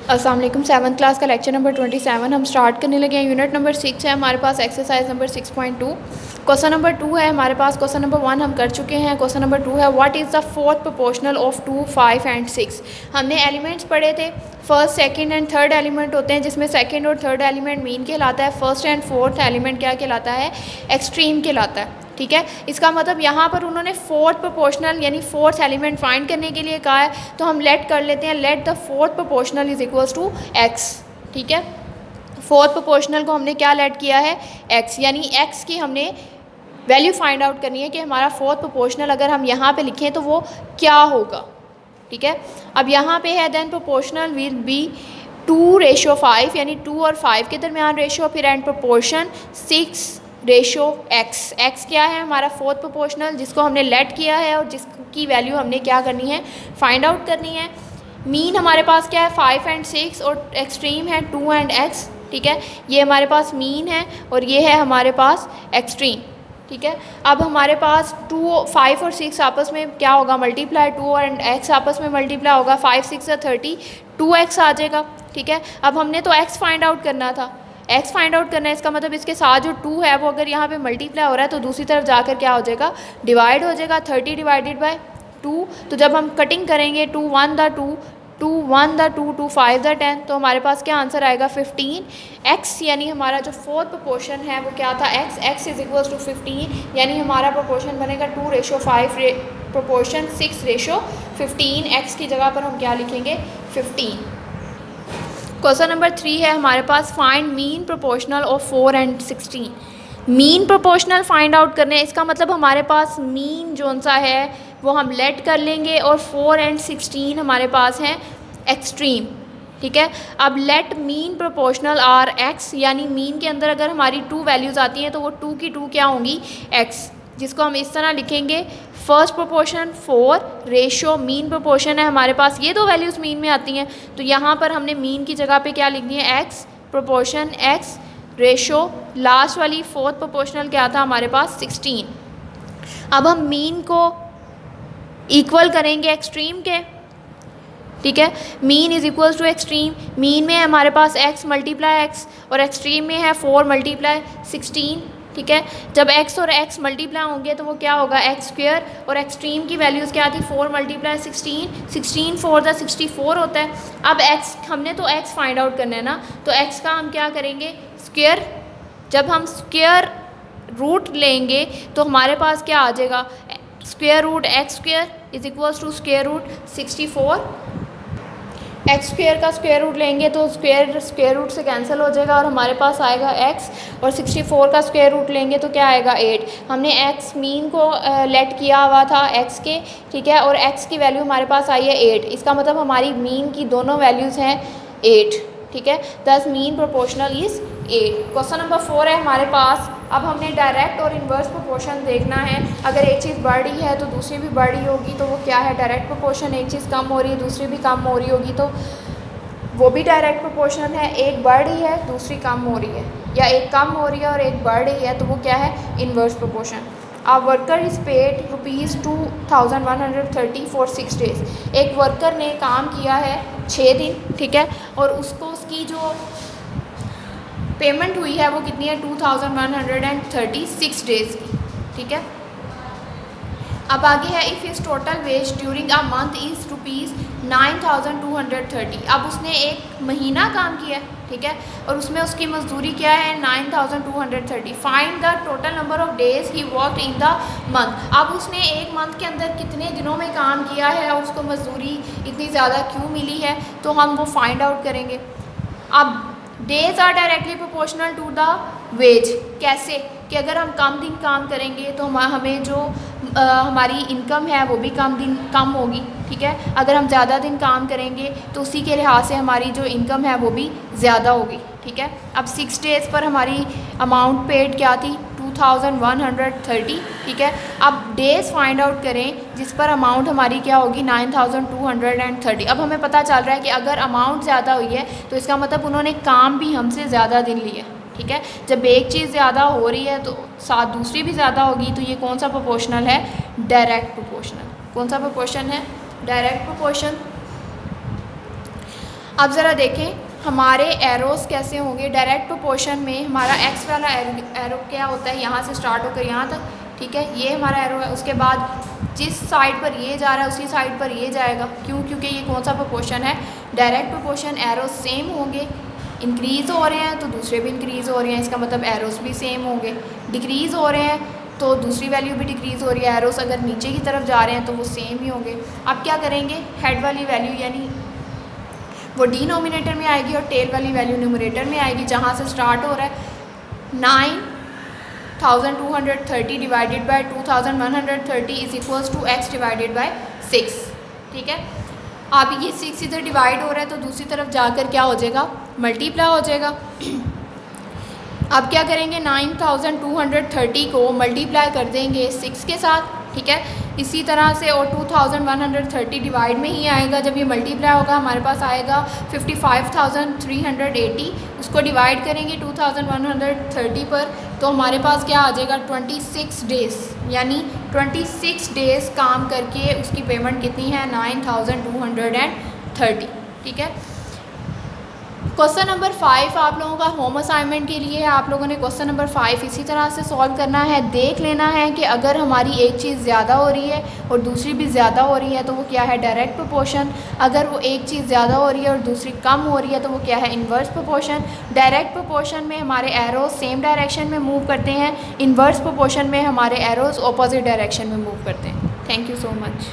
अस्सलाम वालेकुम। 7th class का लेक्चर नंबर 27 हम स्टार्ट करने लगे हैं। यूनिट नंबर 6 है हमारे पास, एक्सरसाइज नंबर 6.2। क्वेश्चन नंबर 2 है हमारे पास। क्वेश्चन नंबर 1 हम कर चुके हैं। क्वेश्चन नंबर 2 है what is the fourth proportional of 2, 5 and 6। हमने एलिमेंट्स पढ़े थे, first second and third element होते हैं, जिसमें सेकंड और थर्ड एलिमेंट मीन कहलाता है, फर्स्ट एंड फोर्थ एलिमेंट क्या कहलाता है, एक्सट्रीम कहलाता है। ठीक है, इसका मतलब यहाँ पर उन्होंने फोर्थ प्रोपोर्शनल यानी फोर्थ एलिमेंट फाइंड करने के लिए कहा है, तो हम लेट कर लेते हैं, let the fourth proportional is equals to x. ठीक है, फोर्थ प्रोपोर्शनल को हमने क्या लेट किया है, एक्स, यानी एक्स की हमने वैल्यू फाइंड आउट करनी है कि हमारा फोर्थ प्रोपोर्शनल अगर हम यहाँ पे लिखें तो वो क्या होगा। ठीक है, अब यहाँ पे है देन प्रोपोर्शनल विल बी 2:5, यानी 2 और 5 के दरमियान रेशो, फिर एंड प्रोपोर्शन 6:x। एक्स क्या है हमारा फोर्थ प्रोपोर्शनल जिसको हमने लेट किया है और जिसकी वैल्यू हमने क्या करनी है, फाइंड आउट करनी है। मीन हमारे पास क्या है, 5 एंड 6, और एक्सट्रीम है 2 एंड x। ठीक है, ये हमारे पास मीन है और ये है हमारे पास एक्सट्रीम। ठीक है, अब हमारे पास 2, 5 और 6 आपस में क्या होगा, मल्टीप्लाई, 2 एंड x आपस में मल्टीप्लाई होगा, 5 6 30, 2x आ जाएगा। ठीक है, अब हमने तो x फाइंड आउट करना था, x फाइंड आउट करना है, इसका मतलब इसके साथ जो 2 है वो अगर यहाँ पे मल्टीप्लाई हो रहा है तो दूसरी तरफ जाकर क्या हो जाएगा, डिवाइड हो जाएगा, 30 डिवाइडेड बाय 2। तो जब हम कटिंग करेंगे 2 1 द 2, 2 1 द 2, 2 5 द 10, तो हमारे पास क्या आंसर आएगा 15x, यानी हमारा जो फोर्थ प्रोपोर्शन है वो क्या था, x इज इक्वल्स टू 15, यानी हमारा प्रोपोर्शन बनेगा 2:5, प्रोपोर्शन 6:15। x की जगह पर हम क्या लिखेंगे, 15। क्वेश्चन नंबर 3 है हमारे पास, find mean proportional of 4 and 16। Mean proportional find out करने हैं, इसका मतलब हमारे पास मीन जोन सा है वो हम लेट कर लेंगे और 4 एंड 16 हमारे पास हैं एक्सट्रीम। ठीक है, अब let mean proportional are x, यानी मीन के अंदर अगर हमारी 2 वैल्यूज़ आती हैं तो वो 2 की 2 क्या होंगी, एक्स, जिसको हम इस तरह लिखेंगे, first proportion 4 ratio mean proportion है हमारे पास, ये 2 वैल्यूज़ मीन में आती हैं, तो यहाँ पर हमने मीन की जगह पे क्या लिखनी है, x, proportion x, ratio last वाली फोर्थ प्रोपोर्शनल क्या था हमारे पास, 16। अब हम मीन को इक्वल करेंगे एक्सट्रीम के। ठीक है, mean is equals to extreme, mean में है हमारे पास x मल्टीप्लाई x और एक्सट्रीम में है 4 मल्टीप्लाई 16। ठीक है, जब x और x मल्टीप्लाई होंगे तो वो क्या होगा, x स्क्वायर, और एक्सट्रीम की वैल्यूज़ क्या थी, 4 मल्टीप्लाई 16, 16 4 द 64 होता है। अब x हमने तो x फाइंड आउट करना है ना, तो x का हम क्या करेंगे, स्क्वायर। जब हम स्क्वायर रूट लेंगे तो हमारे पास क्या आ जाएगा, square root x square is equals to square root 64। X square का स्क्वायर रूट लेंगे तो स्क्वायर रूट से कैंसिल हो जाएगा और हमारे पास आएगा x, और 64 का स्क्वायर रूट लेंगे तो क्या आएगा, 8। हमने x मीन को लेट किया हुआ था x के। ठीक है, और x की वैल्यू हमारे पास आई है 8, इसका मतलब हमारी मीन की दोनों वैल्यूज़ हैं 8। ठीक है, दस mean proportional is 8। Question number 4 है हमारे पास। अब हमने डायरेक्ट और इन्वर्स प्रोपोर्शन देखना है, अगर एक चीज़ बढ़ रही है तो दूसरी भी बढ़ रही होगी तो वो क्या है, डायरेक्ट प्रोपोर्शन। एक चीज़ कम हो रही है दूसरी भी कम हो रही होगी तो वो भी डायरेक्ट प्रोपोर्शन है। एक बढ़ रही है दूसरी कम हो रही है, या एक कम हो रही है और एक बढ़ रही है तो वो क्या है, inverse proportion. A worker is paid ₹2130 for 6 days. एक वर्कर ने काम किया है 6 दिन। ठीक है, और उसको उसकी जो पेमेंट हुई है वो कितनी है, 2136 डेज़ की। ठीक है, अब आगे है, if is total wage during a month is ₹9230। अब उसने एक महीना काम किया है, ठीक है, और उसमें उसकी मजदूरी क्या है, 9230। Find the total number of days he worked in the month. अब उसने एक मंथ के अंदर कितने दिनों में काम किया है और उसको मजदूरी इतनी ज़्यादा क्यों मिली है, तो हम वो फाइंड आउट करेंगे। अब days are directly proportional to the wage. कैसे कि अगर हम कम दिन काम करेंगे तो हमें जो हमारी इनकम है वो भी कम होगी। ठीक है, अगर हम ज़्यादा दिन काम करेंगे तो उसी के लिहाज से हमारी जो इनकम है वो भी ज़्यादा होगी। ठीक है, अब 6 डेज़ पर हमारी अमाउंट पेड क्या थी, 2130। ठीक है, अब डेज़ फाइंड आउट करें जिस पर अमाउंट हमारी क्या होगी, 9230। अब हमें पता चल रहा है कि अगर अमाउंट ज़्यादा हुई है तो इसका मतलब उन्होंने काम भी हमसे ज़्यादा दिन लिए। ठीक है, जब एक चीज़ ज़्यादा हो रही है तो साथ दूसरी भी ज़्यादा होगी, तो ये कौन सा प्रोपोर्शनल है, डायरेक्ट प्रोपोर्शनल। कौन सा प्रोपोर्शन है, डायरेक्ट प्रोपोर्शन। अब ज़रा देखें हमारे एरोस कैसे होंगे। डायरेक्ट प्रोपोर्शन में हमारा एक्स वाला एरो क्या होता है, यहाँ से स्टार्ट होकर यहाँ तक, ठीक है, ये हमारा एरो है। उसके बाद जिस साइड पर ये जा रहा है उसी साइड पर ये जाएगा। क्यों? क्योंकि ये कौन सा प्रोपोर्शन है, डायरेक्ट प्रोपोर्शन। एरोस सेम होंगे, इंक्रीज़ हो रहे हैं तो दूसरे भी इंक्रीज़ हो रहे हैं, इसका मतलब एरोस भी सेम होंगे। डिक्रीज़ हो रहे हैं तो दूसरी वैल्यू भी डिक्रीज़ हो रही है। एरोस अगर नीचे की तरफ जा रहे हैं तो वो सेम ही होंगे। अब क्या करेंगे, हेड वाली वैल्यू यानी वो डिनोमिनेटर में आएगी और टेल वाली वैल्यू न्यूमरेटर में आएगी। जहाँ से स्टार्ट हो रहा है 9230 divided by 2130 is equals to x divided by 6, ठीक है। अब ये 6 इधर डिवाइड हो रहा है तो दूसरी तरफ जाकर क्या हो जाएगा, मल्टीप्लाई हो जाएगा। अब क्या करेंगे, 9230 को मल्टीप्लाई कर देंगे 6 के साथ, ठीक है। इसी तरह से और 2130 डिवाइड में ही आएगा। जब ये मल्टीप्लाई होगा हमारे पास आएगा 55,380। उसको डिवाइड करेंगे 2130 पर तो हमारे पास क्या आ जाएगा, 26 डेज़, यानी 26 डेज़ काम करके उसकी पेमेंट कितनी है, 9230, ठीक है। क्वेश्चन नंबर 5 आप लोगों का होम असाइनमेंट के लिए है। आप लोगों ने क्वेश्चन नंबर 5 इसी तरह से सॉल्व करना है। देख लेना है कि अगर हमारी एक चीज़ ज़्यादा हो रही है और दूसरी भी ज़्यादा हो रही है तो वो क्या है, डायरेक्ट प्रोपोर्शन। अगर वो एक चीज़ ज़्यादा हो रही है और दूसरी कम हो रही है तो वो क्या है, इन्वर्स प्रोपोर्शन। डायरेक्ट प्रोपोर्शन में हमारे एरोज सेम डायरेक्शन में मूव करते हैं, इन्वर्स प्रोपोर्शन में हमारे एरोज ऑपोजिट डायरेक्शन में मूव करते हैं। Thank you so much.